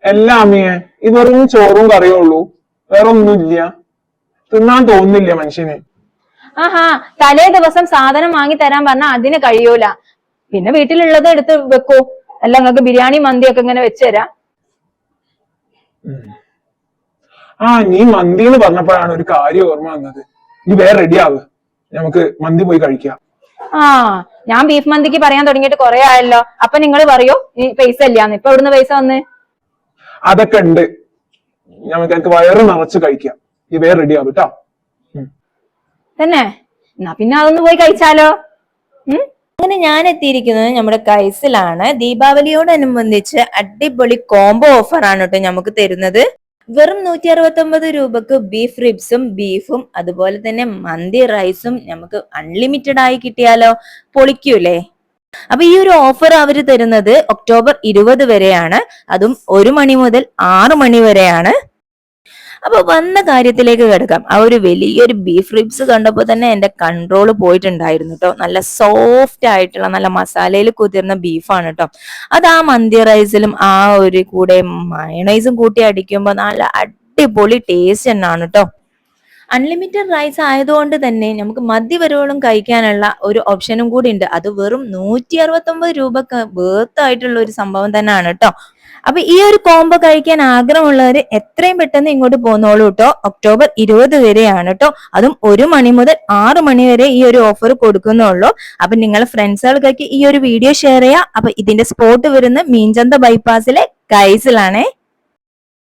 എല്ലാ അമ്മയെ ഇത് വെറും ചോറും കറിയേ ഉള്ളൂ, വേറെ ഒന്നുമില്ല. തിന്നാൻ തോന്നുന്നില്ല മനുഷ്യന്. ആഹാ, തലേ ദിവസം സാധനം വാങ്ങി തരാൻ പറഞ്ഞാൽ അതിന് കഴിയൂല. പിന്നെ വീട്ടിലുള്ളത് എടുത്ത് വെക്കൂ. അല്ല നിങ്ങൾക്ക് ബിരിയാണി മന്തി ഒക്കെ ഇങ്ങനെ വെച്ചുതരാം. ആ, നീ മന്തി എന്ന് പറഞ്ഞപ്പോഴാണ് ഒരു കാര്യം ഓർമ്മ വന്നത്. നീ വേറെ റെഡി ആവ്, നമുക്ക് മന്തി പോയി കഴിക്കാം. ആ, ഞാൻ ബീഫ് മന്തിക്ക് പറയാൻ തുടങ്ങിയിട്ട് കുറെ ആയല്ലോ. അപ്പൊ നിങ്ങൾ പറയൂ ഈ പൈസ ഇല്ലാന്ന്. ഇപ്പൊ എവിടുന്ന് പൈസ വന്ന്? അതൊക്കെ ഉണ്ട്, നമുക്ക് വയറ് നിറച്ച് കഴിക്കാം. നീ വേറെ റെഡി ആവ് കേട്ടോ. തന്നെ എന്നാ പിന്നെ അതൊന്ന് പോയി കഴിച്ചാലോ. അങ്ങനെ ഞാൻ എത്തിയിരിക്കുന്നത് നമ്മുടെ കൈസിലാണ്. ദീപാവലിയോടനുബന്ധിച്ച് അടിപൊളി കോംബോ ഓഫർ ആണ് കേട്ടോ നമുക്ക് തരുന്നത്. വെറും 169 രൂപക്ക് ബീഫ് റിബ്സും ബീഫും അതുപോലെ തന്നെ മന്തി റൈസും നമുക്ക് അൺലിമിറ്റഡ് ആയി കിട്ടിയാലോ, പൊളിക്കൂലേ? അപ്പൊ ഈ ഒരു ഓഫർ അവര് തരുന്നത് ഒക്ടോബർ 20 വരെയാണ്. അതും 1 മണി മുതൽ 6 മണി വരെയാണ്. അപ്പൊ വന്ന കാര്യത്തിലേക്ക് കിടക്കാം. ആ ഒരു വലിയൊരു ബീഫ് റിബ്സ് കണ്ടപ്പോ തന്നെ എന്റെ കൺട്രോൾ പോയിട്ടുണ്ടായിരുന്നു കേട്ടോ. നല്ല സോഫ്റ്റ് ആയിട്ടുള്ള നല്ല മസാലയിൽ കുതിർന്ന ബീഫാണ് കേട്ടോ. അത് ആ മന്തി റൈസിലും ആ ഒരു കൂടെ മയണൈസും കൂട്ടി അടിക്കുമ്പോ നല്ല അടിപൊളി ടേസ്റ്റ് തന്നെയാണ് കേട്ടോ. അൺലിമിറ്റഡ് റൈസ് ആയതുകൊണ്ട് തന്നെ നമുക്ക് മതി വരോളം കഴിക്കാനുള്ള ഒരു ഓപ്ഷനും കൂടി ഉണ്ട്. അത് വെറും 169 രൂപക്ക് വേർത്ത് ആയിട്ടുള്ള ഒരു സംഭവം തന്നെയാണ് കേട്ടോ. അപ്പൊ ഈ ഒരു കോംബോ കഴിക്കാൻ ആഗ്രഹമുള്ളവര് എത്രയും പെട്ടെന്ന് ഇങ്ങോട്ട് പോന്നോളൂ കേട്ടോ. ഒക്ടോബർ 20 വരെയാണ് കേട്ടോ. അതും 1 മണി മുതൽ 6 മണി വരെ ഈ ഒരു ഓഫർ കൊടുക്കുന്നുള്ളൂ. അപ്പൊ നിങ്ങൾ ഫ്രണ്ട്സുകൾക്കൊക്കെ ഈ ഒരു വീഡിയോ ഷെയർ ചെയ്യാം. അപ്പൊ ഇതിന്റെ സ്പോട്ട് വരുന്ന മീൻചന്ത ബൈപ്പാസിലെ കൈസിലാണേ.